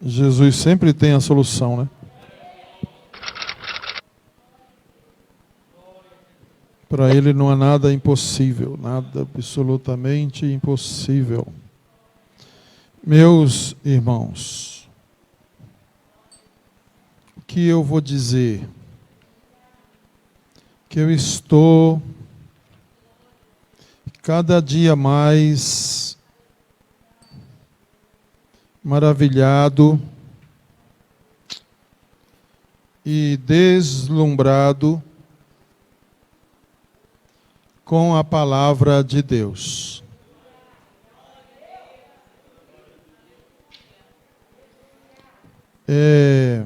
Jesus sempre tem a solução, né? Para Ele não há nada impossível, nada absolutamente impossível. Meus irmãos, o que eu vou dizer? Que eu estou cada dia mais maravilhado e deslumbrado com a palavra de Deus. É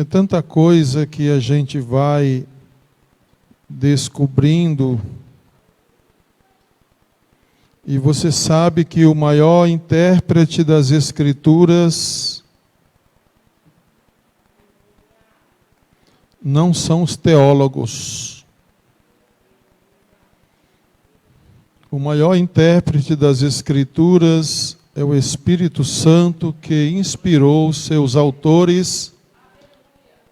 tanta coisa que a gente vai descobrindo. E você sabe que o maior intérprete das Escrituras não são os teólogos. O maior intérprete das Escrituras é o Espírito Santo, que inspirou os seus autores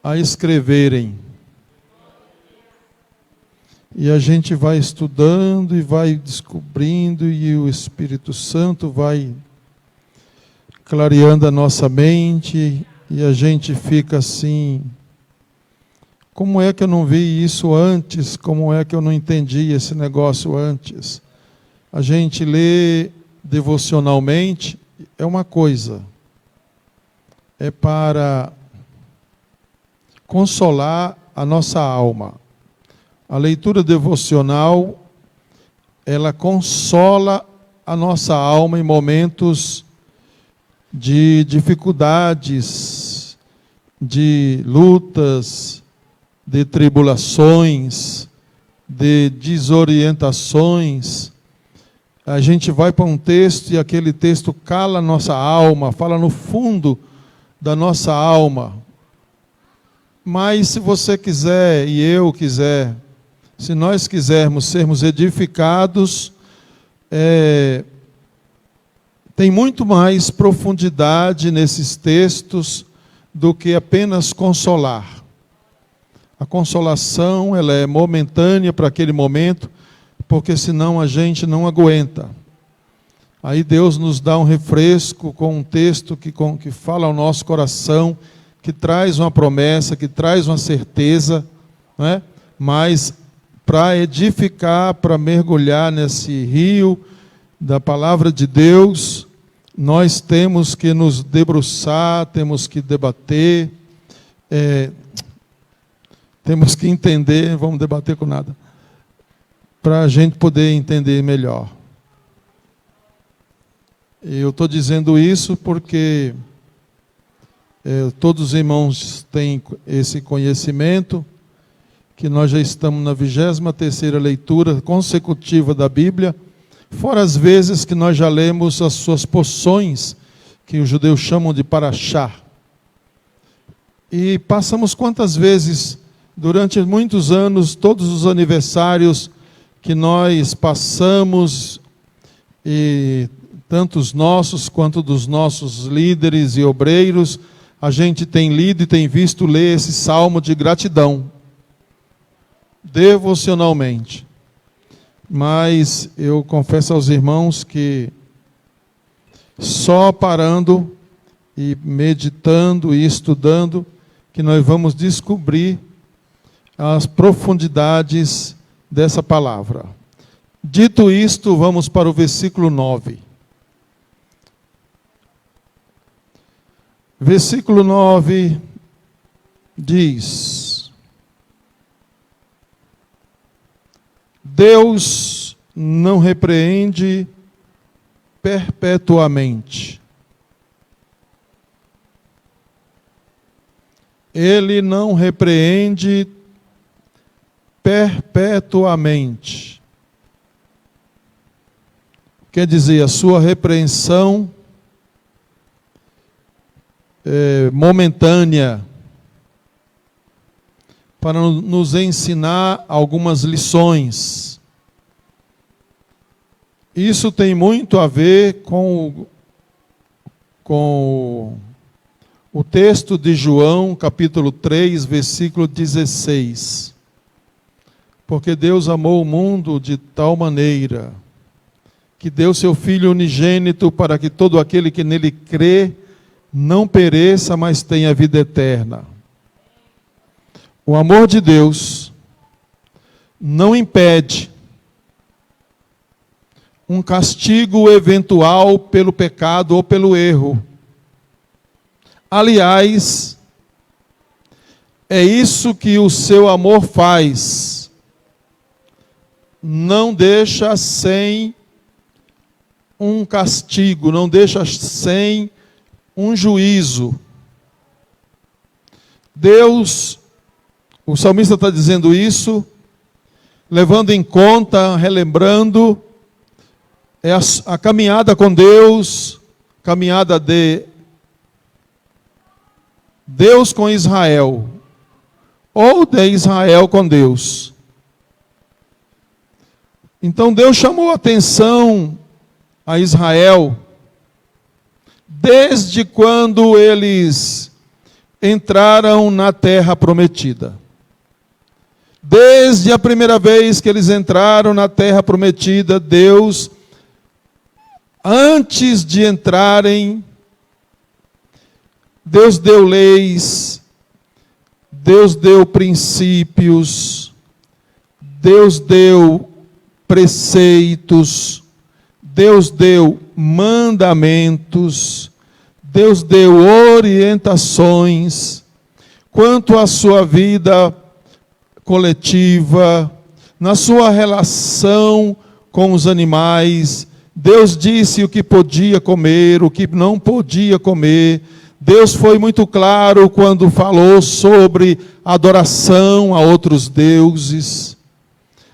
a escreverem. E a gente vai estudando e vai descobrindo, e o Espírito Santo vai clareando a nossa mente, e a gente fica assim: como é que eu não vi isso antes? Como é que eu não entendi esse negócio antes? A gente lê devocionalmente, é uma coisa, é para consolar a nossa alma. A leitura devocional, ela consola a nossa alma em momentos de dificuldades, de lutas, de tribulações, de desorientações. A gente vai para um texto e aquele texto cala a nossa alma, fala no fundo da nossa alma. Mas se você quiser e eu quiser, se nós quisermos sermos edificados, tem muito mais profundidade nesses textos do que apenas consolar. A consolação, ela é momentânea para aquele momento, porque senão a gente não aguenta. Aí Deus nos dá um refresco com um texto que fala ao nosso coração, que traz uma promessa, que traz uma certeza, não é? Mas para edificar, para mergulhar nesse rio da palavra de Deus, nós temos que nos debruçar, temos que debater, temos que entender, não vamos debater com nada, para a gente poder entender melhor. Eu estou dizendo isso porque todos os irmãos têm esse conhecimento, que nós já estamos na 23ª leitura consecutiva da Bíblia, fora as vezes que nós já lemos as suas porções, que os judeus chamam de paraxá. E passamos quantas vezes, durante muitos anos, todos os aniversários que nós passamos, e tanto os nossos quanto dos nossos líderes e obreiros, a gente tem lido e tem visto ler esse salmo de gratidão, devocionalmente. Mas eu confesso aos irmãos que só parando e meditando e estudando que nós vamos descobrir as profundidades dessa palavra. Dito isto, vamos para o versículo 9. Versículo 9 diz: Deus não repreende perpetuamente. Ele não repreende perpetuamente. Quer dizer, a sua repreensão é momentânea, para nos ensinar algumas lições. Isso tem muito a ver com com o texto de João, capítulo 3, versículo 16. Porque Deus amou o mundo de tal maneira que deu seu Filho unigênito para que todo aquele que nele crê não pereça, mas tenha vida eterna. O amor de Deus não impede um castigo eventual pelo pecado ou pelo erro. Aliás, é isso que o seu amor faz. Não deixa sem um castigo, não deixa sem um juízo. Deus, o salmista está dizendo isso, levando em conta, relembrando, a caminhada com Deus, caminhada de Deus com Israel, ou de Israel com Deus. Então Deus chamou a atenção a Israel desde quando eles entraram na terra prometida. Desde a primeira vez que eles entraram na terra prometida, Deus, antes de entrarem, Deus deu leis, Deus deu princípios, Deus deu preceitos, Deus deu mandamentos, Deus deu orientações quanto à sua vida coletiva, na sua relação com os animais. Deus disse o que podia comer, o que não podia comer. Deus foi muito claro quando falou sobre adoração a outros deuses.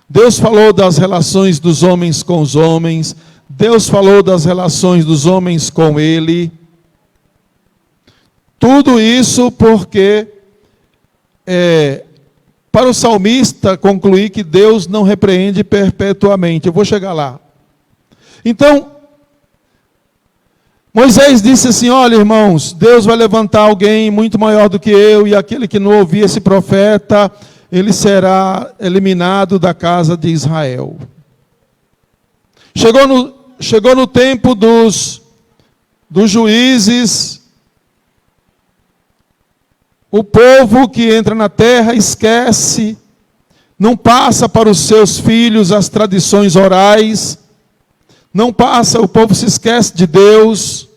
Deus falou das relações dos homens com os homens. Deus falou das relações dos homens com Ele. Tudo isso porque, para o salmista concluir que Deus não repreende perpetuamente. Eu vou chegar lá. Então, Moisés disse assim: olha, irmãos, Deus vai levantar alguém muito maior do que eu, e aquele que não ouvir esse profeta, ele será eliminado da casa de Israel. Chegou no tempo dos juízes. O povo que entra na terra esquece, não passa para os seus filhos as tradições orais, não passa, o povo se esquece de Deus,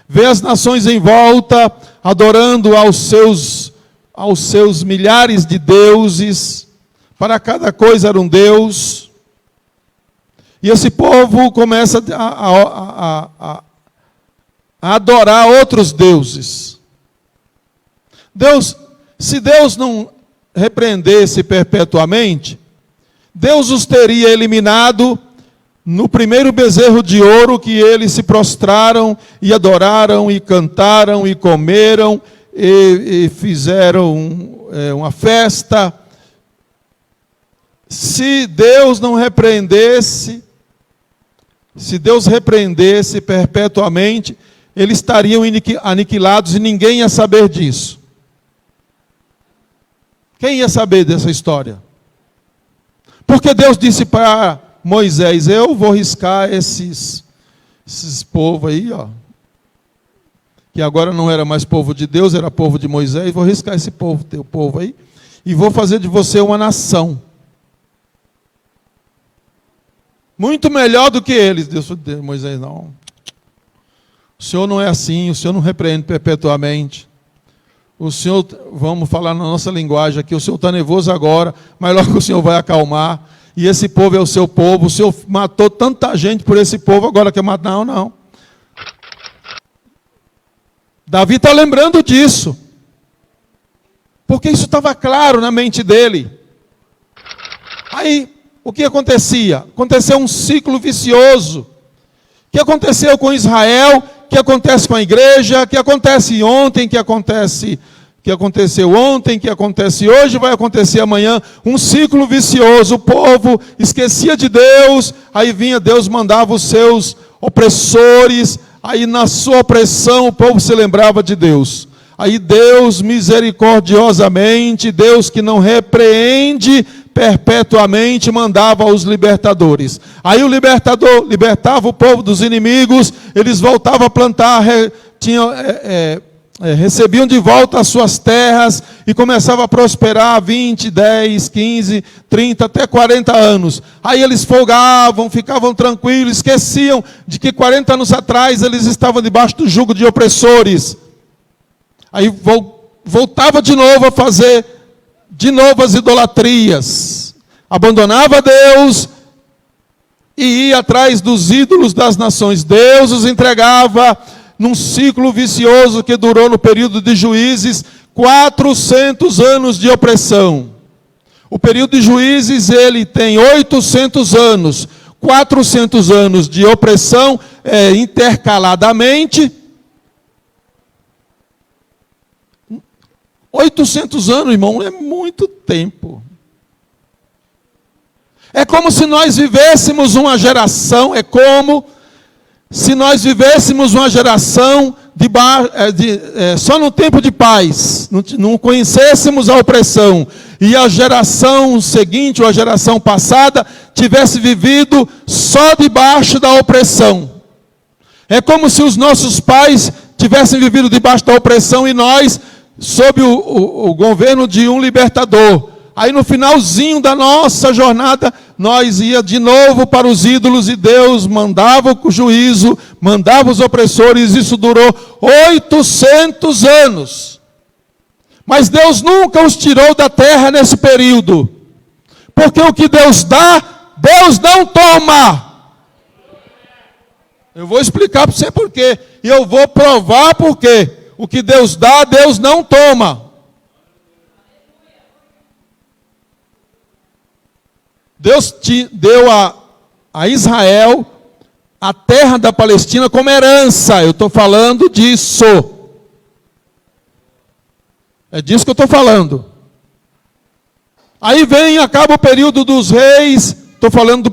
vê as nações em volta adorando aos seus milhares de deuses, para cada coisa era um Deus, e esse povo começa a adorar outros deuses. Se Deus não repreendesse perpetuamente, Deus os teria eliminado no primeiro bezerro de ouro que eles se prostraram e adoraram e cantaram e comeram e fizeram uma festa. Se Deus não repreendesse, se Deus repreendesse perpetuamente, eles estariam aniquilados e ninguém ia saber disso. Quem ia saber dessa história? Porque Deus disse para Moisés: eu vou riscar esses povos aí, ó, que agora não era mais povo de Deus, era povo de Moisés. Vou riscar esse povo, teu povo aí, e vou fazer de você uma nação muito melhor do que eles. Deus disse: Moisés, não, o Senhor não é assim, o Senhor não repreende perpetuamente. O Senhor, vamos falar na nossa linguagem aqui, o Senhor está nervoso agora, mas logo o Senhor vai acalmar. E esse povo é o seu povo. O Senhor matou tanta gente por esse povo, agora quer matar? Não, não. Davi está lembrando disso, porque isso estava claro na mente dele. Aí, o que acontecia? Aconteceu um ciclo vicioso. O que aconteceu com Israel? O que acontece com a igreja? O que acontece ontem? O que aconteceu ontem? O que acontece hoje? Vai acontecer amanhã. Um ciclo vicioso. O povo esquecia de Deus. Aí vinha Deus, mandava os seus opressores Aí na sua opressão o povo se lembrava de Deus. Aí Deus misericordiosamente, Deus que não repreende perpetuamente, mandava os libertadores. Aí o libertador libertava o povo dos inimigos, eles voltavam a plantar, recebiam de volta as suas terras e começavam a prosperar 20, 10, 15, 30, até 40 anos. Aí eles folgavam, ficavam tranquilos, esqueciam de que 40 anos atrás eles estavam debaixo do jugo de opressores. Aí voltava de novo a fazer de novo as idolatrias. Abandonava Deus e ia atrás dos ídolos das nações. Deus os entregava num ciclo vicioso que durou no período de Juízes 400 anos de opressão. O período de Juízes ele tem 800 anos, 400 anos de opressão intercaladamente. 800 anos, irmão, é muito tempo. É como se nós vivêssemos uma geração, só no tempo de paz, não conhecêssemos a opressão, e a geração seguinte, ou a geração passada, tivesse vivido só debaixo da opressão. É como se os nossos pais tivessem vivido debaixo da opressão e nós sob o governo de um libertador. Aí no finalzinho da nossa jornada, nós ia de novo para os ídolos e Deus mandava o juízo, mandava os opressores. Isso durou 800 anos. Mas Deus nunca os tirou da terra nesse período. Porque o que Deus dá, Deus não toma. Eu vou explicar para você por quê. E eu vou provar por quê. O que Deus dá, Deus não toma. Deus deu a Israel a terra da Palestina como herança. Eu estou falando disso. É disso que eu estou falando. Aí acaba o período dos reis. Estou falando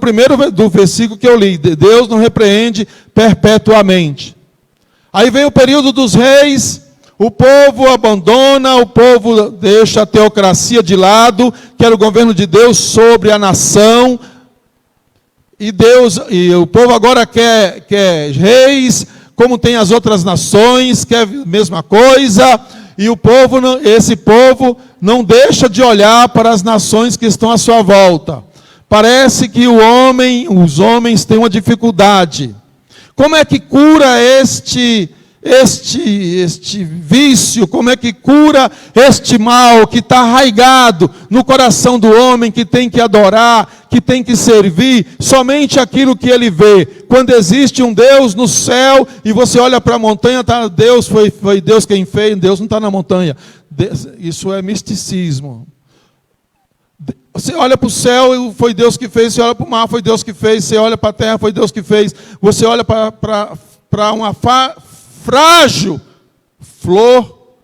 do versículo que eu li. Deus não repreende perpetuamente. Aí vem o período dos reis, o povo abandona, o povo deixa a teocracia de lado, que era o governo de Deus sobre a nação, e o povo agora quer reis, como tem as outras nações, quer a mesma coisa, e esse povo não deixa de olhar para as nações que estão à sua volta. Parece que os homens têm uma dificuldade. Como é que cura este vício? Como é que cura este mal que está arraigado no coração do homem, que tem que adorar, que tem que servir somente aquilo que ele vê? Quando existe um Deus no céu e você olha para a montanha, Deus foi Deus quem fez, Deus não está na montanha. Isso é misticismo. Você olha para o céu, foi Deus que fez. Você olha para o mar, foi Deus que fez. Você olha para a terra, foi Deus que fez. Você olha para uma frágil flor,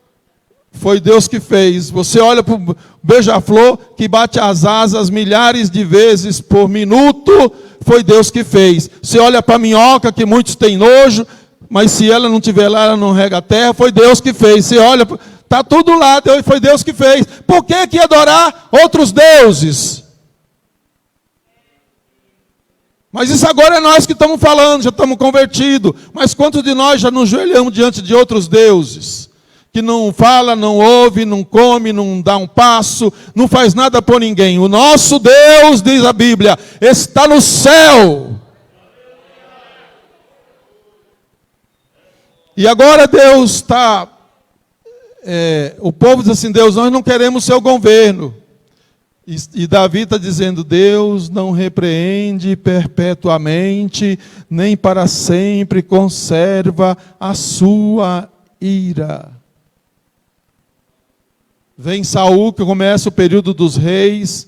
foi Deus que fez. Você olha para o beija-flor que bate as asas milhares de vezes por minuto, foi Deus que fez. Você olha para a minhoca, que muitos têm nojo, mas se ela não estiver lá, ela não rega a terra, foi Deus que fez. Você olha, está tudo lá, foi Deus que fez. Por que adorar outros deuses? Mas isso agora é nós que estamos falando, já estamos convertidos. Mas quantos de nós já nos joelhamos diante de outros deuses? Que não fala, não ouve, não come, não dá um passo, não faz nada por ninguém. O nosso Deus, diz a Bíblia, está no céu. E agora Deus está... o povo diz assim, Deus, nós não queremos o seu governo. E Davi está dizendo, Deus não repreende perpetuamente, nem para sempre conserva a sua ira. Vem Saul, que começa o período dos reis.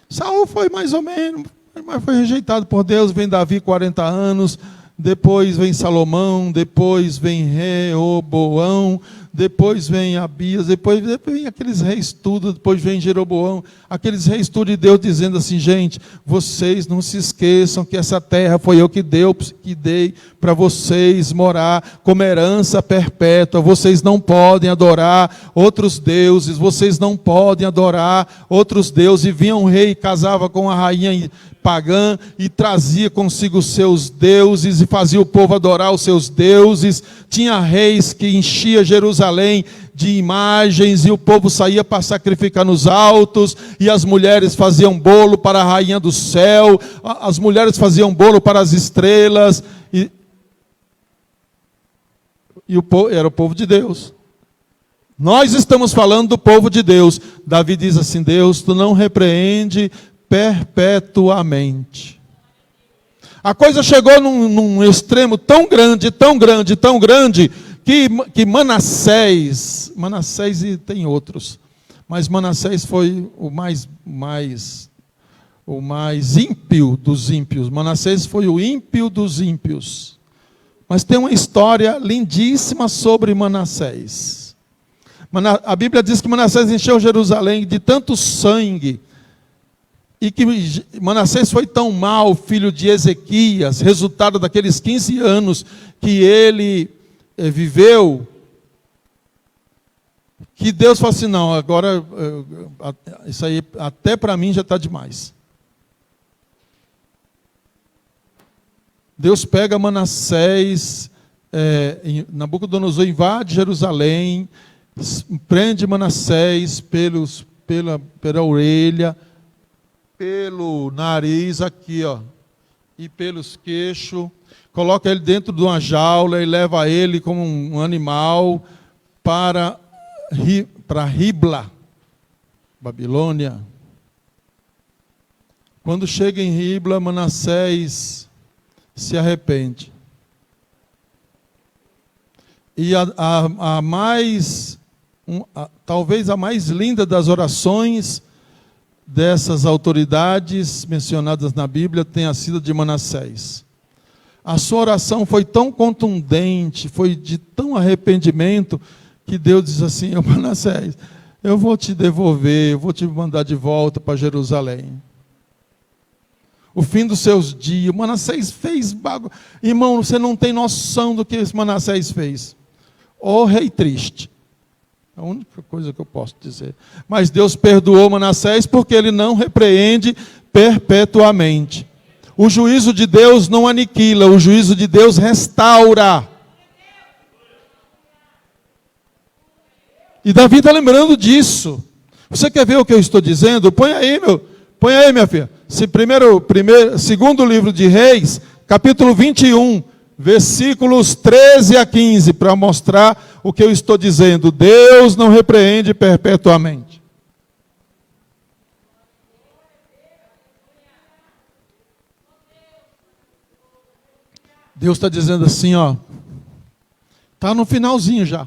Saul foi mais ou menos, mas foi rejeitado por Deus. Vem Davi, 40 anos, depois vem Salomão, depois vem Reoboão, depois vem Abias, depois vem aqueles reis tudo, depois vem Jeroboão, aqueles reis tudo, e Deus dizendo assim: gente, vocês não se esqueçam que essa terra foi eu que dei para vocês morar como herança perpétua. Vocês não podem adorar outros deuses, vocês não podem adorar outros deuses. E vinha um rei, casava com a rainha pagã e trazia consigo os seus deuses e fazia o povo adorar os seus deuses. Tinha reis que enchia Jerusalém de imagens e o povo saía para sacrificar nos altos, e as mulheres faziam bolo para a rainha do céu, as mulheres faziam bolo para as estrelas, e era o povo de Deus. Nós estamos falando do povo de Deus. Davi diz assim: Deus, tu não repreende perpetuamente. A coisa chegou num extremo tão grande, que Manassés, e tem outros, mas Manassés foi o mais ímpio dos ímpios. Manassés foi o ímpio dos ímpios. Mas tem uma história lindíssima sobre Manassés. A Bíblia diz que Manassés encheu Jerusalém de tanto sangue, e que Manassés foi tão mal, filho de Ezequias, resultado daqueles 15 anos que ele viveu, que Deus falou assim: não, agora isso aí até para mim já está demais. Deus pega Manassés, Nabucodonosor invade Jerusalém, prende Manassés pela orelha, pelo nariz aqui, ó, e pelos queixos, coloca ele dentro de uma jaula e leva ele como um animal para Ribla, Babilônia. Quando chega em Ribla, Manassés se arrepende. E talvez a mais linda das orações dessas autoridades mencionadas na Bíblia tenha sido de Manassés. A sua oração foi tão contundente, foi de tão arrependimento, que Deus diz assim: Manassés, eu vou te devolver, eu vou te mandar de volta para Jerusalém. O fim dos seus dias. Manassés fez bagunça. Irmão, você não tem noção do que esse Manassés fez. Ô rei triste. A única coisa que eu posso dizer. Mas Deus perdoou Manassés porque ele não repreende perpetuamente. O juízo de Deus não aniquila, o juízo de Deus restaura. E Davi está lembrando disso. Você quer ver o que eu estou dizendo? Põe aí, minha filha. Segundo livro de Reis, capítulo 21. Versículos 13 a 15, para mostrar o que eu estou dizendo. Deus não repreende perpetuamente. Deus está dizendo assim, ó. Está no finalzinho já.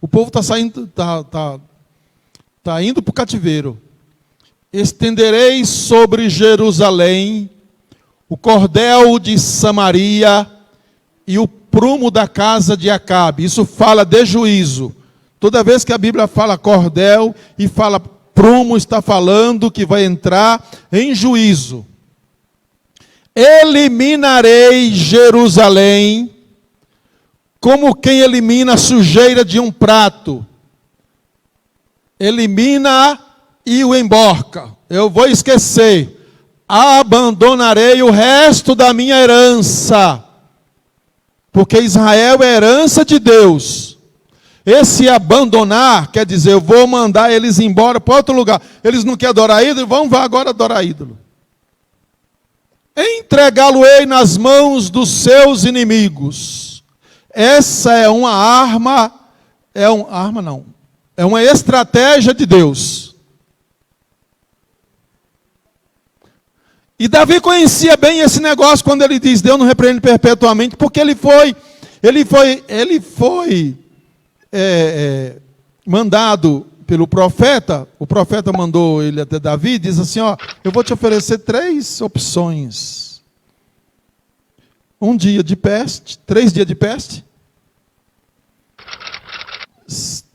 O povo está saindo, está indo para o cativeiro. Estenderei sobre Jerusalém o cordel de Samaria e o prumo da casa de Acabe. Isso fala de juízo. Toda vez que a Bíblia fala cordel e fala prumo, está falando que vai entrar em juízo. Eliminarei Jerusalém como quem elimina a sujeira de um prato. Elimina e o emborca. Eu vou esquecer. Abandonarei o resto da minha herança. Porque Israel é herança de Deus. Esse abandonar quer dizer, eu vou mandar eles embora para outro lugar. Eles não querem adorar ídolo? Vão agora adorar ídolo. Entregá-lo-ei nas mãos dos seus inimigos. Essa é uma arma, é uma estratégia de Deus. E Davi conhecia bem esse negócio quando ele diz, Deus não repreende perpetuamente, porque ele foi mandado pelo profeta, o profeta mandou ele até Davi, diz assim, ó, eu vou te oferecer 3 opções. um dia de peste, 3 dias de peste,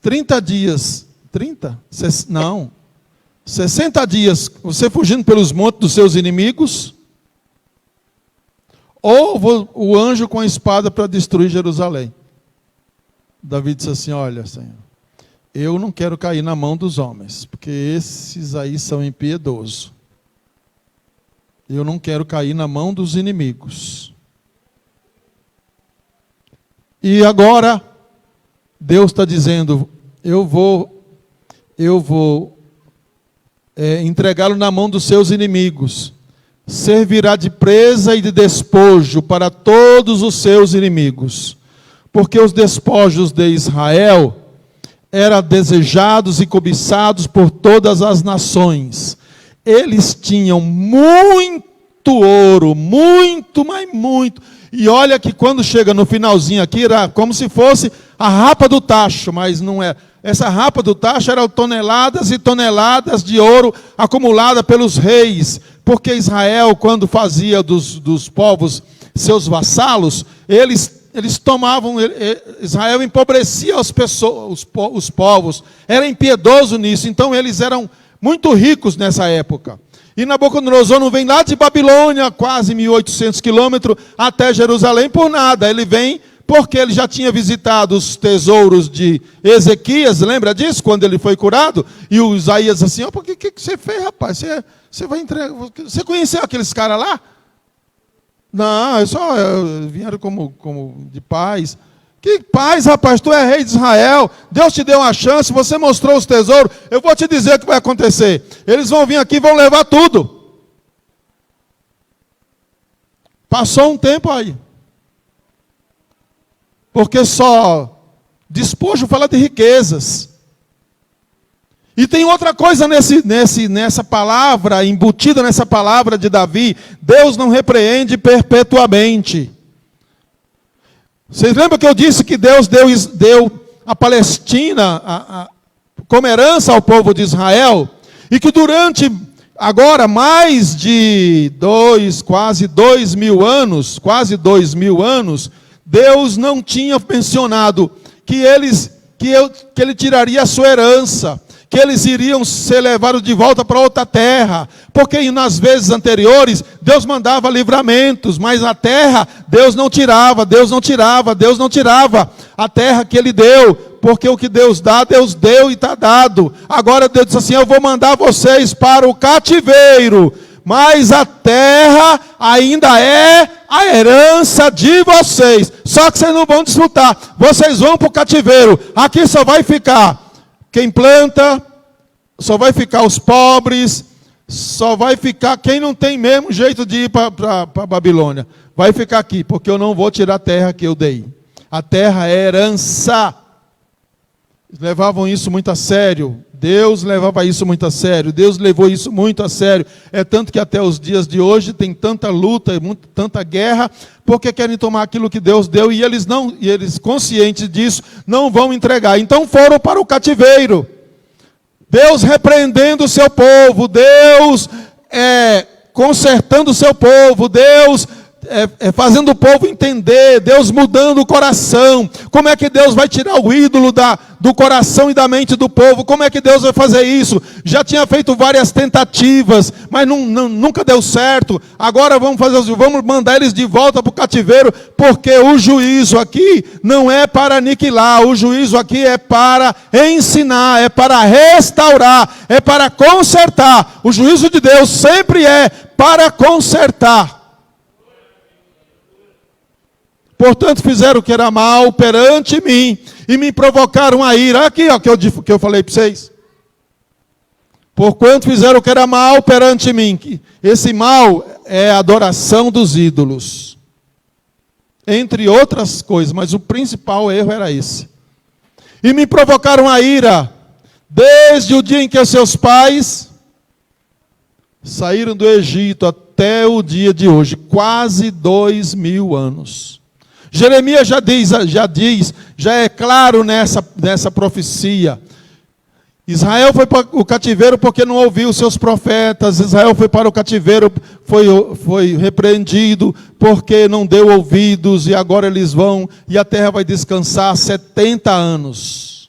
30 dias, 60 dias, você fugindo pelos montes dos seus inimigos, ou o anjo com a espada para destruir Jerusalém. Davi disse assim, olha, Senhor, eu não quero cair na mão dos homens, porque esses aí são impiedosos. Eu não quero cair na mão dos inimigos. E agora, Deus está dizendo, eu vou entregá-lo na mão dos seus inimigos. Servirá de presa e de despojo para todos os seus inimigos. Porque os despojos de Israel eram desejados e cobiçados por todas as nações. Eles tinham muito ouro, muito, mas muito. E olha que quando chega no finalzinho aqui, era como se fosse a rapa do tacho, mas não é. Essa rapa do tacho eram toneladas e toneladas de ouro acumulada pelos reis. Porque Israel, quando fazia dos povos seus vassalos, eles tomavam, Israel empobrecia os povos, era impiedoso nisso, então eles eram muito ricos nessa época. E Nabucodonosor não vem lá de Babilônia, quase 1.800 quilômetros, até Jerusalém por nada, ele vem porque ele já tinha visitado os tesouros de Ezequias, lembra disso? Quando ele foi curado, e o Isaías assim, o que você fez, rapaz? Você vai entregar, você conheceu aqueles caras lá? Não, vieram como de paz. Que paz, rapaz, tu é rei de Israel, Deus te deu uma chance, você mostrou os tesouros, eu vou te dizer o que vai acontecer. Eles vão vir aqui e vão levar tudo. Passou um tempo aí. Porque só despojo fala de riquezas. E tem outra coisa nessa palavra, embutida nessa palavra de Davi, Deus não repreende perpetuamente. Vocês lembram que eu disse que Deus deu a Palestina como herança ao povo de Israel? E que durante, agora, mais de quase 2.000 anos, Deus não tinha mencionado que ele tiraria a sua herança, que eles iriam ser levados de volta para outra terra, porque nas vezes anteriores, Deus mandava livramentos, mas a terra, Deus não tirava a terra que Ele deu, porque o que Deus dá, Deus deu e está dado. Agora Deus disse assim, eu vou mandar vocês para o cativeiro, mas a terra ainda é a herança de vocês, só que vocês não vão desfrutar, vocês vão para o cativeiro, aqui só vai ficar quem planta, só vai ficar os pobres, só vai ficar quem não tem mesmo jeito de ir para a Babilônia. Vai ficar aqui, porque eu não vou tirar a terra que eu dei. A terra é herança. Eles levavam isso muito a sério. Deus levava isso muito a sério. Deus levou isso muito a sério. É tanto que até os dias de hoje tem tanta luta, tanta guerra, porque querem tomar aquilo que Deus deu e eles conscientes disso não vão entregar. Então foram para o cativeiro. Deus repreendendo o seu povo, Deus consertando o seu povo, Deus fazendo o povo entender, Deus mudando o coração. Como é que Deus vai tirar o ídolo do coração e da mente do povo? Como é que Deus vai fazer isso? Já tinha feito várias tentativas, mas nunca deu certo. Agora vamos mandar eles de volta para o cativeiro, porque o juízo aqui não é para aniquilar, o juízo aqui é para ensinar, é para restaurar, é para consertar. O juízo de Deus sempre é para consertar. Portanto, fizeram o que era mal perante mim, e me provocaram a ira. Aqui, ó, que eu falei para vocês. Porquanto fizeram o que era mal perante mim. Esse mal é a adoração dos ídolos. Entre outras coisas, mas o principal erro era esse. E me provocaram a ira, desde o dia em que os seus pais saíram do Egito até o dia de hoje. Quase 2.000 anos. Jeremias já é claro nessa profecia. Israel foi para o cativeiro porque não ouviu os seus profetas. Israel foi para o cativeiro, foi repreendido porque não deu ouvidos. E agora eles vão, e a terra vai descansar 70 anos.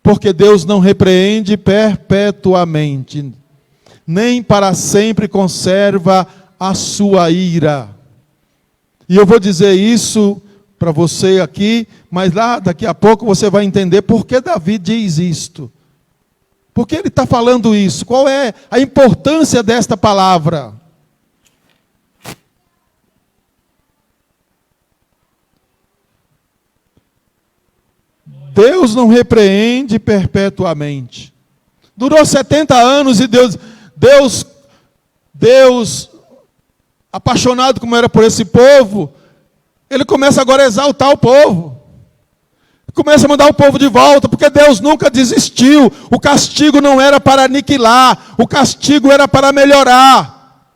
Porque Deus não repreende perpetuamente, nem para sempre conserva a sua ira. E eu vou dizer isso para você aqui, mas lá daqui a pouco você vai entender por que Davi diz isto. Por que ele está falando isso? Qual é a importância desta palavra? Deus não repreende perpetuamente. Durou 70 anos e Deus, apaixonado como era por esse povo, ele começa agora a exaltar o povo. Começa a mandar o povo de volta, porque Deus nunca desistiu. O castigo não era para aniquilar, o castigo era para melhorar.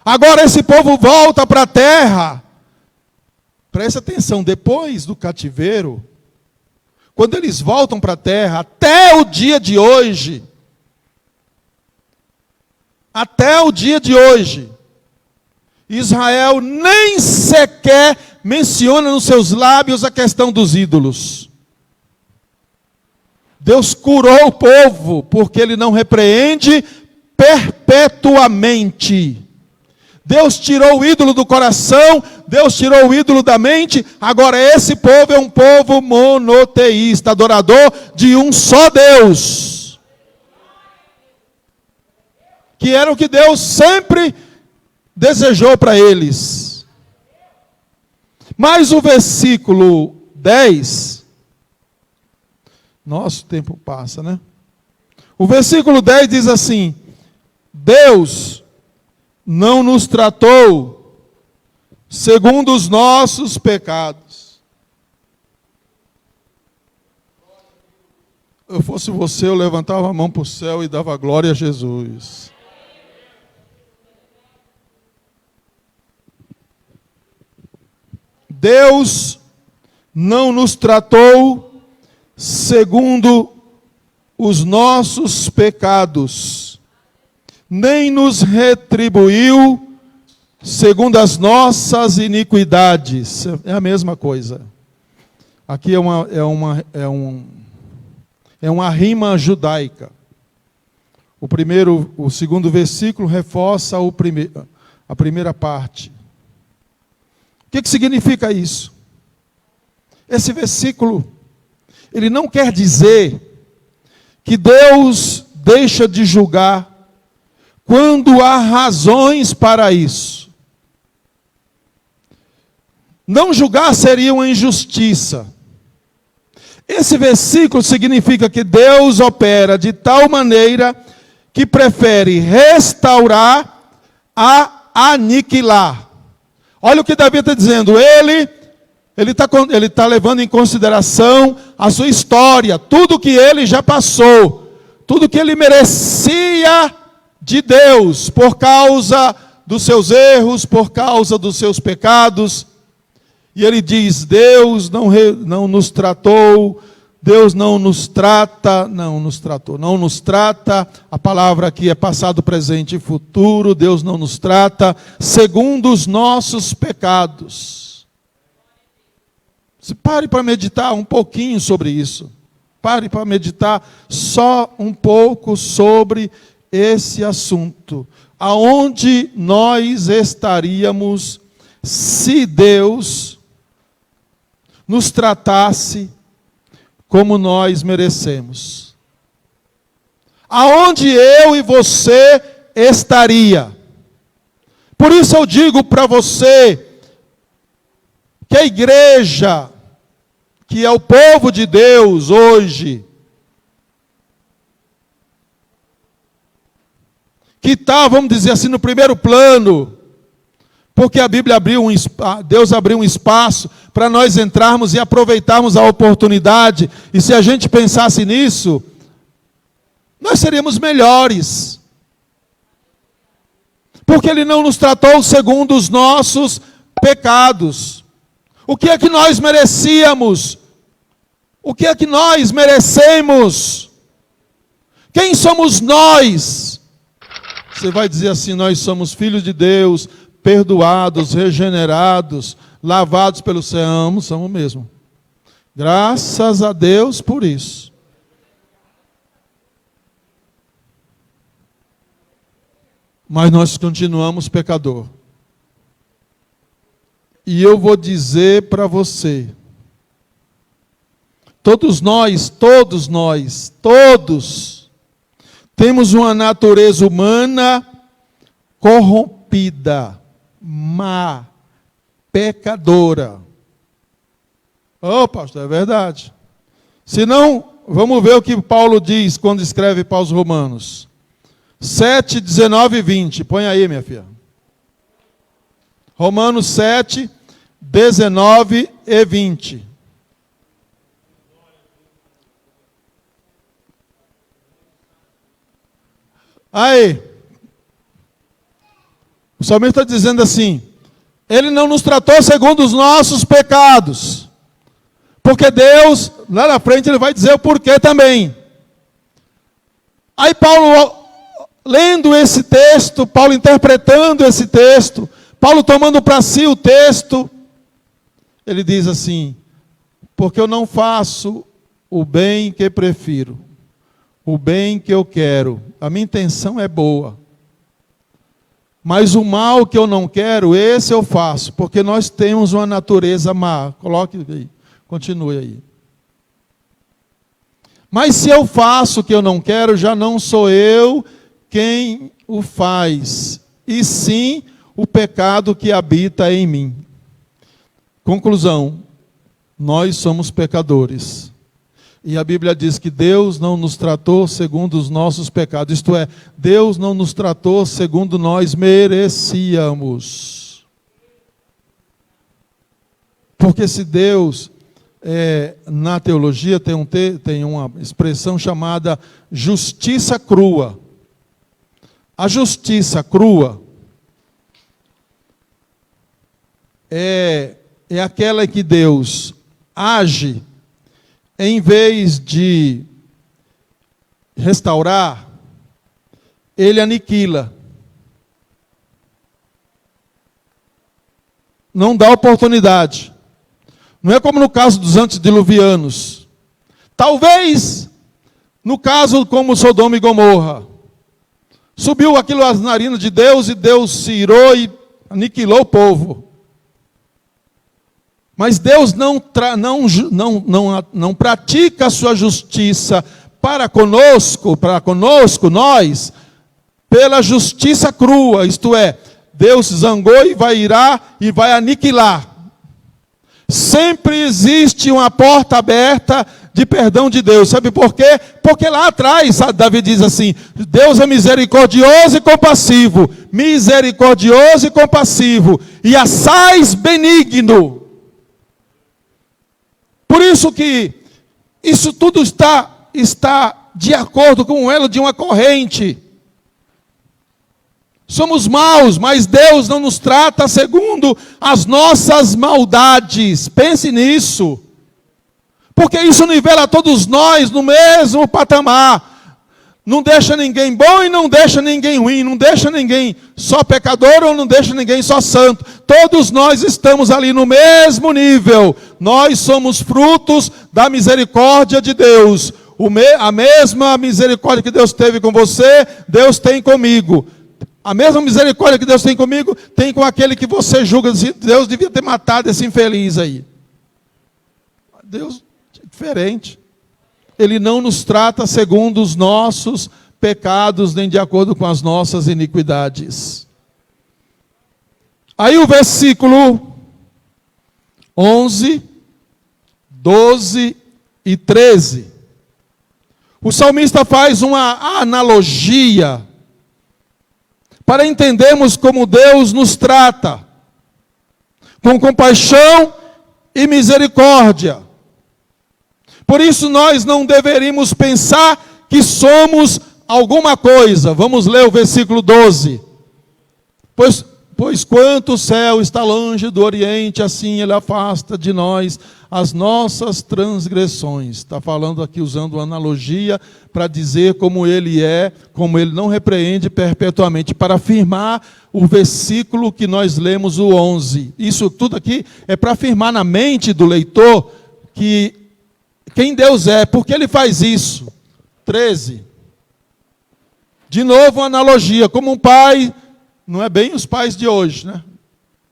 Agora esse povo volta para a terra. Preste atenção, depois do cativeiro, quando eles voltam para a terra, até o dia de hoje, Israel nem sequer menciona nos seus lábios a questão dos ídolos. Deus curou o povo, porque ele não repreende perpetuamente. Deus tirou o ídolo do coração, Deus tirou o ídolo da mente. Agora esse povo é um povo monoteísta, adorador de um só Deus. Que era o que Deus sempre desejou para eles. Mas o versículo 10, nosso tempo passa, né? O versículo 10 diz assim: Deus não nos tratou segundo os nossos pecados. Eu fosse você, eu levantava a mão para o céu e dava glória a Jesus. Deus não nos tratou segundo os nossos pecados, nem nos retribuiu segundo as nossas iniquidades. É a mesma coisa. Aqui é uma rima judaica. O segundo versículo reforça a primeira parte. O que significa isso? Esse versículo, ele não quer dizer que Deus deixa de julgar quando há razões para isso. Não julgar seria uma injustiça. Esse versículo significa que Deus opera de tal maneira que prefere restaurar a aniquilar. Olha o que Davi está dizendo. Ele está levando em consideração a sua história, tudo que ele já passou, tudo que ele merecia de Deus, por causa dos seus erros, por causa dos seus pecados. E ele diz: Deus não nos tratou, Deus não nos trata, a palavra aqui é passado, presente e futuro. Deus não nos trata segundo os nossos pecados. Pare para meditar um pouquinho sobre isso. Pare para meditar só um pouco sobre esse assunto. Aonde nós estaríamos se Deus nos tratasse como nós merecemos? Aonde eu e você estaria? Por isso eu digo para você que a igreja, que é o povo de Deus hoje, que está, vamos dizer assim, no primeiro plano, porque a Bíblia Deus abriu um espaço para nós entrarmos e aproveitarmos a oportunidade. E se a gente pensasse nisso, nós seríamos melhores. Porque Ele não nos tratou segundo os nossos pecados. O que é que nós merecíamos? O que é que nós merecemos? Quem somos nós? Você vai dizer assim: nós somos filhos de Deus, perdoados, regenerados, lavados pelo Senhor. Somos mesmo. Graças a Deus por isso. Mas nós continuamos pecador. E eu vou dizer para você, todos nós, temos uma natureza humana corrompida, má, pecadora. Oh, pastor, é verdade. Se não, vamos ver o que Paulo diz quando escreve para os Romanos. 7, 19 e 20. Põe aí, minha filha. Romanos 7, 19 e 20. Aí. O salmista está dizendo assim: Ele não nos tratou segundo os nossos pecados. Porque Deus, lá na frente, Ele vai dizer o porquê também. Aí Paulo, lendo esse texto, Paulo interpretando esse texto, Paulo tomando para si o texto, ele diz assim: porque eu não faço o bem que prefiro, o bem que eu quero, a minha intenção é boa, mas o mal que eu não quero, esse eu faço, porque nós temos uma natureza má. Coloque aí, continue aí. Mas se eu faço o que eu não quero, já não sou eu quem o faz, e sim o pecado que habita em mim. Conclusão: nós somos pecadores. E a Bíblia diz que Deus não nos tratou segundo os nossos pecados. Isto é, Deus não nos tratou segundo nós merecíamos. Porque se Deus, na teologia tem uma expressão chamada justiça crua. A justiça crua é aquela que Deus age, em vez de restaurar, Ele aniquila. Não dá oportunidade. Não é como no caso dos antediluvianos. Talvez, no caso como Sodoma e Gomorra. Subiu aquilo às narinas de Deus e Deus se irou e aniquilou o povo. Mas Deus não pratica a sua justiça para conosco, nós, pela justiça crua. Isto é, Deus zangou e vai irar e vai aniquilar. Sempre existe uma porta aberta de perdão de Deus. Sabe por quê? Porque lá atrás, Davi diz assim: Deus é misericordioso e compassivo. Misericordioso e compassivo. E assaz benigno. Por isso que isso tudo está de acordo com o elo de uma corrente. Somos maus, mas Deus não nos trata segundo as nossas maldades. Pense nisso. Porque isso nivela todos nós no mesmo patamar. Não deixa ninguém bom e não deixa ninguém ruim. Não deixa ninguém só pecador ou não deixa ninguém só santo. Todos nós estamos ali no mesmo nível. Nós somos frutos da misericórdia de Deus. A mesma misericórdia que Deus teve com você, Deus tem comigo. A mesma misericórdia que Deus tem comigo, tem com aquele que você julga. Deus devia ter matado esse infeliz aí. Deus é diferente. Ele não nos trata segundo os nossos pecados, nem de acordo com as nossas iniquidades. Aí o versículo 11, 12 e 13. O salmista faz uma analogia para entendermos como Deus nos trata, com compaixão e misericórdia. Por isso nós não deveríamos pensar que somos alguma coisa. Vamos ler o versículo 12. Pois Pois quanto o céu está longe do Oriente, assim ele afasta de nós as nossas transgressões. Está falando aqui, usando uma analogia, para dizer como ele é, como ele não repreende perpetuamente, para afirmar o versículo que nós lemos, o 11. Isso tudo aqui é para afirmar na mente do leitor que quem Deus é, porque ele faz isso. 13. De novo uma analogia, como um pai, não é bem os pais de hoje, né?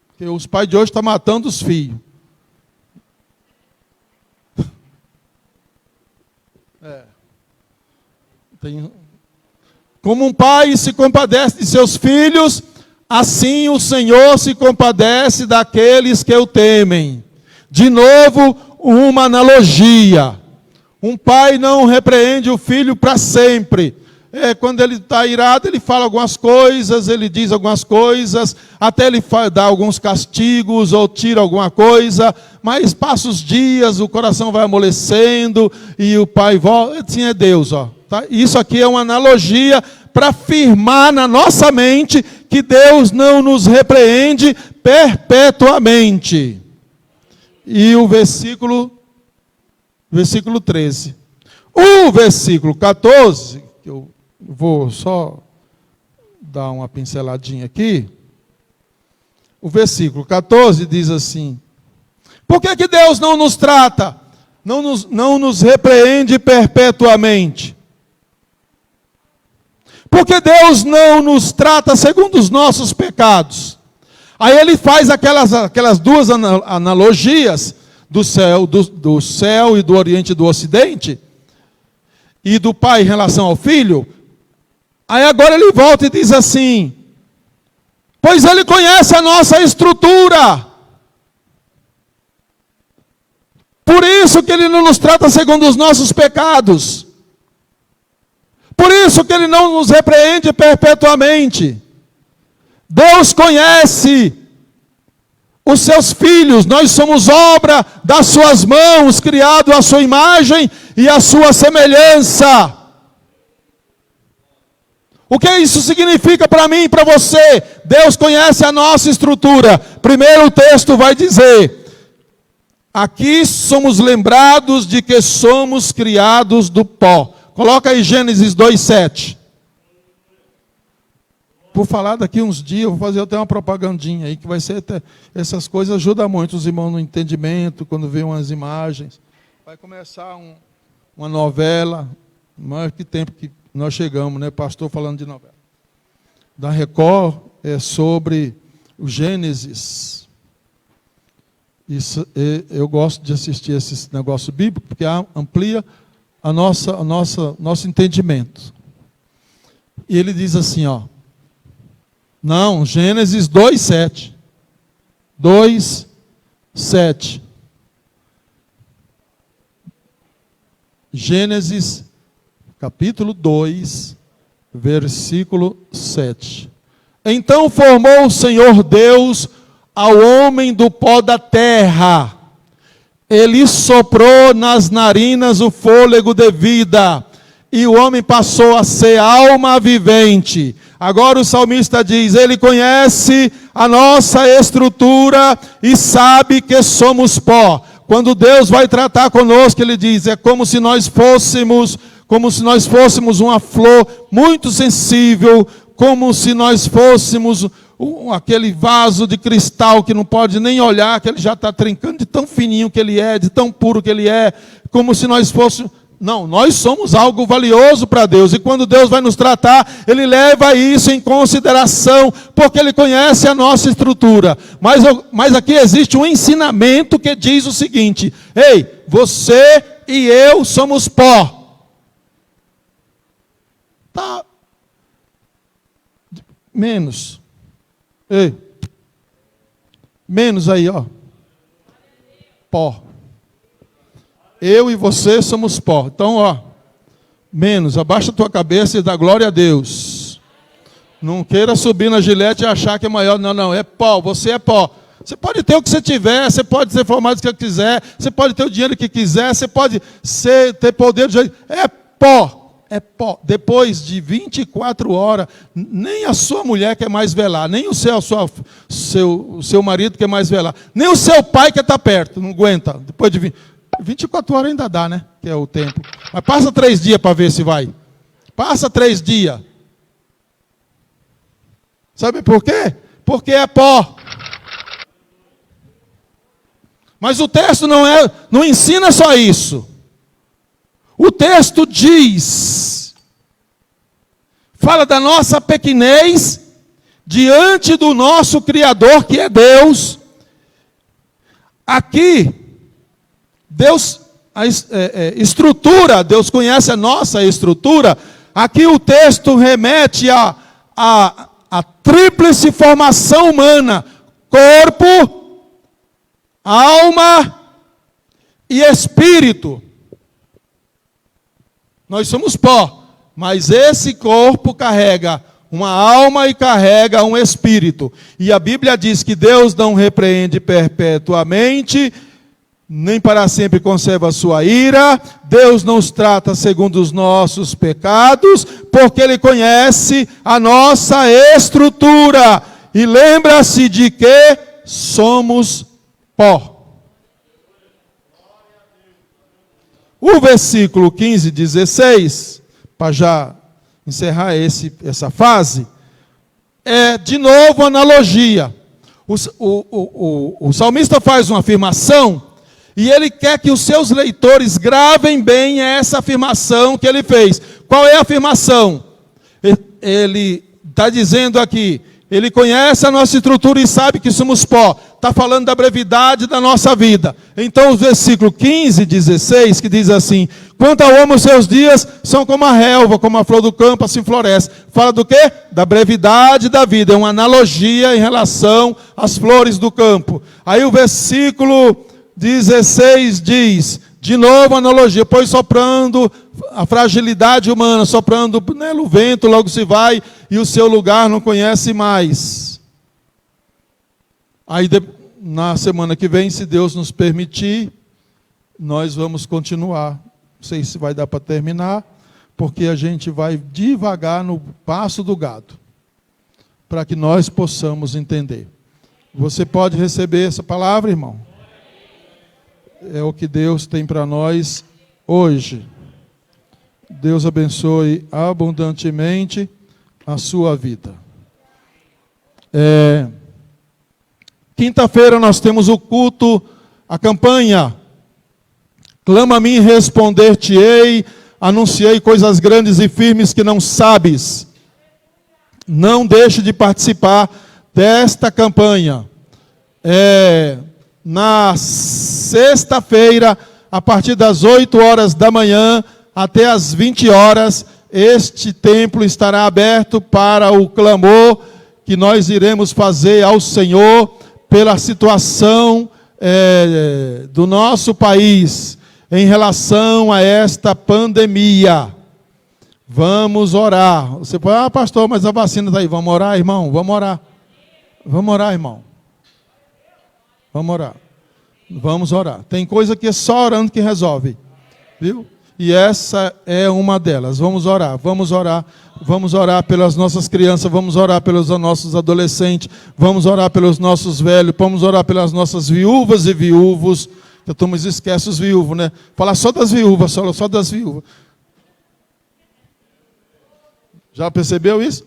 Porque os pais de hoje estão matando os filhos. Como um pai se compadece de seus filhos, assim o Senhor se compadece daqueles que o temem. De novo, uma analogia. Um pai não repreende o filho para sempre. Quando ele está irado, ele fala algumas coisas, ele diz algumas coisas, até ele dá alguns castigos ou tira alguma coisa, mas passa os dias, o coração vai amolecendo e o pai volta. Assim é Deus, ó. Tá? Isso aqui é uma analogia para afirmar na nossa mente que Deus não nos repreende perpetuamente. E o versículo 13. O versículo 14, que eu vou só dar uma pinceladinha aqui. O versículo 14 diz assim: por que Deus não nos trata, não nos repreende perpetuamente? Porque Deus não nos trata segundo os nossos pecados. Aí ele faz aquelas duas analogias do céu e do Oriente e do Ocidente, e do pai em relação ao filho. Aí agora ele volta e diz assim: pois ele conhece a nossa estrutura. Por isso que ele não nos trata segundo os nossos pecados. Por isso que ele não nos repreende perpetuamente. Deus conhece os seus filhos, nós somos obra das suas mãos, criado à sua imagem e à sua semelhança. O que isso significa para mim e para você? Deus conhece a nossa estrutura. Primeiro o texto vai dizer: aqui somos lembrados de que somos criados do pó. Coloca aí Gênesis 2:7. Por falar daqui uns dias, eu vou fazer até uma propagandinha aí, que vai ser até, essas coisas ajudam muito os irmãos no entendimento, quando vê umas imagens. Vai começar uma novela, mas que tempo que nós chegamos, né? Pastor falando de novela. Da Record, é sobre o Gênesis. Isso, eu gosto de assistir esse negócio bíblico, porque amplia nosso entendimento. E ele diz assim, ó. Não, Gênesis 2:7. 2:7. Gênesis, capítulo 2, versículo 7. Então formou o Senhor Deus ao homem do pó da terra. Ele soprou nas narinas o fôlego de vida, e o homem passou a ser alma vivente. Agora o salmista diz: ele conhece a nossa estrutura e sabe que somos pó. Quando Deus vai tratar conosco, ele diz: é como se nós fôssemos uma flor muito sensível, como se nós fôssemos aquele vaso de cristal que não pode nem olhar, que ele já está trincando de tão fininho que ele é, de tão puro que ele é, como se nós fôssemos... Não, nós somos algo valioso para Deus, e quando Deus vai nos tratar, Ele leva isso em consideração, porque Ele conhece a nossa estrutura. Mas aqui existe um ensinamento que diz o seguinte: ei, você e eu somos pó. Tá. Menos. Ei. Menos aí, ó. Pó. Eu e você somos pó. Então, ó, menos, abaixa a tua cabeça e dá glória a Deus. Não queira subir na gilete e achar que é maior. Não, é pó, você é pó. Você pode ter o que você tiver, você pode ser formado o que você quiser, você pode ter o dinheiro que quiser, você pode ter poder do jeito. É pó. é pó. Depois de 24 horas, nem a sua mulher quer mais velar, nem o seu marido quer mais velar, nem o seu pai quer estar perto, não aguenta. Depois de 24 horas ainda dá, né? Que é o tempo. Mas passa 3 dias para ver se vai. Passa 3 dias. Sabe por quê? Porque é pó. Mas o texto não ensina só isso. O texto diz, fala da nossa pequenez diante do nosso Criador, que é Deus. Aqui, Deus, estrutura, Deus conhece a nossa estrutura. Aqui o texto remete a tríplice formação humana: corpo, alma e espírito. Nós somos pó, mas esse corpo carrega uma alma e carrega um espírito. E a Bíblia diz que Deus não repreende perpetuamente, nem para sempre conserva a sua ira. Deus não os trata segundo os nossos pecados, porque Ele conhece a nossa estrutura. E lembra-se de que somos pó. O versículo 15 e 16, para já encerrar essa fase, é de novo analogia. O salmista faz uma afirmação e ele quer que os seus leitores gravem bem essa afirmação que ele fez. Qual é a afirmação? Ele está dizendo aqui, ele conhece a nossa estrutura e sabe que somos pó. Está falando da brevidade da nossa vida. Então, o versículo 15 e 16, que diz assim: quanto ao homem, os seus dias são como a relva, como a flor do campo, assim floresce. Fala do quê? Da brevidade da vida. É uma analogia em relação às flores do campo. Aí o versículo 16 diz, de novo analogia: pois soprando a fragilidade humana, soprando o vento, logo se vai, e o seu lugar não conhece mais. Aí, na semana que vem, se Deus nos permitir, nós vamos continuar. Não sei se vai dar para terminar, porque a gente vai devagar no passo do gado, para que nós possamos entender. Você pode receber essa palavra, irmão? É o que Deus tem para nós hoje. Deus abençoe abundantemente a sua vida. Quinta-feira nós temos o culto, a campanha Clama a mim, responder-te-ei, anunciei coisas grandes e firmes que não sabes. Não deixe de participar desta campanha. Na sexta-feira, a partir das 8 horas da manhã até as 20 horas, este templo estará aberto para o clamor que nós iremos fazer ao Senhor pela situação do nosso país em relação a esta pandemia. Vamos orar. Você pode, pastor, mas a vacina está aí. Vamos orar, irmão? Vamos orar. Vamos orar, irmão. Vamos orar. Vamos orar. Tem coisa que é só orando que resolve. Viu? E essa é uma delas. Vamos orar. Vamos orar. Vamos orar pelas nossas crianças. Vamos orar pelos nossos adolescentes. Vamos orar pelos nossos velhos. Vamos orar pelas nossas viúvas e viúvos. A turma esquece os viúvos, né? Falar só das viúvas, só das viúvas. Já percebeu isso?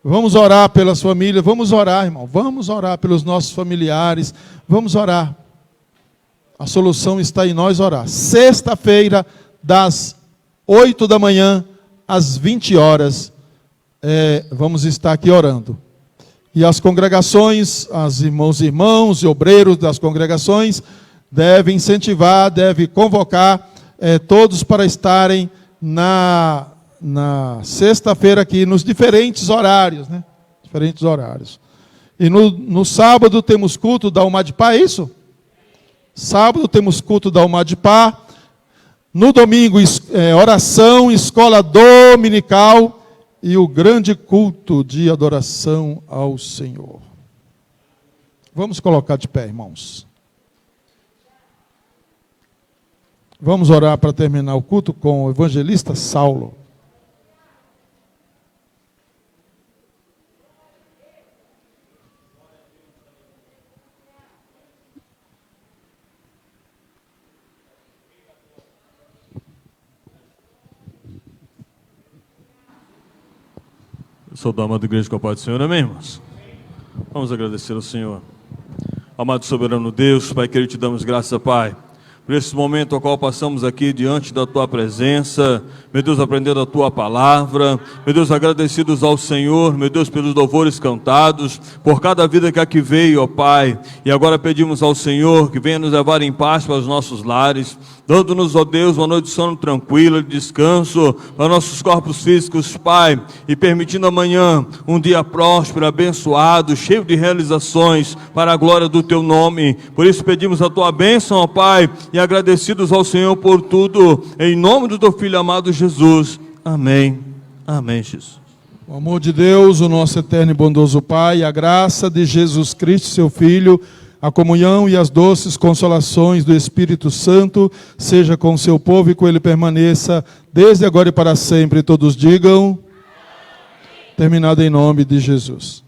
Vamos orar pelas famílias. Vamos orar, irmão. Vamos orar pelos nossos familiares. Vamos orar. A solução está em nós orar. Sexta-feira, das 8 da manhã às 20 horas, vamos estar aqui orando. E as congregações, as irmãos e irmãos e obreiros das congregações, devem incentivar, devem convocar todos para estarem na sexta-feira aqui, nos diferentes horários, né? Diferentes horários. E no sábado temos culto da Almadipá, é isso? Sábado temos culto da Almadipá. No domingo, oração, escola dominical e o grande culto de adoração ao Senhor. Vamos colocar de pé, irmãos. Vamos orar para terminar o culto com o evangelista Saulo. Saudar a amada igreja com a paz do Senhor, amém, irmãos? Vamos agradecer ao Senhor. Amado soberano Deus, Pai querido, te damos graça, Pai, por esse momento ao qual passamos aqui diante da Tua presença, meu Deus, aprendendo a Tua palavra, meu Deus, agradecidos ao Senhor, meu Deus, pelos louvores cantados, por cada vida que aqui veio, ó Pai, e agora pedimos ao Senhor que venha nos levar em paz para os nossos lares, dando-nos, ó Deus, uma noite de sono tranquila, de descanso para nossos corpos físicos, Pai, e permitindo amanhã um dia próspero, abençoado, cheio de realizações para a glória do Teu nome. Por isso pedimos a Tua bênção, ó Pai, e agradecidos ao Senhor por tudo, em nome do Teu Filho amado Jesus. Amém. Amém, Jesus. O amor de Deus, o nosso eterno e bondoso Pai, a graça de Jesus Cristo, seu Filho, a comunhão e as doces consolações do Espírito Santo, seja com o seu povo e com ele permaneça, desde agora e para sempre. Todos digam, terminado em nome de Jesus.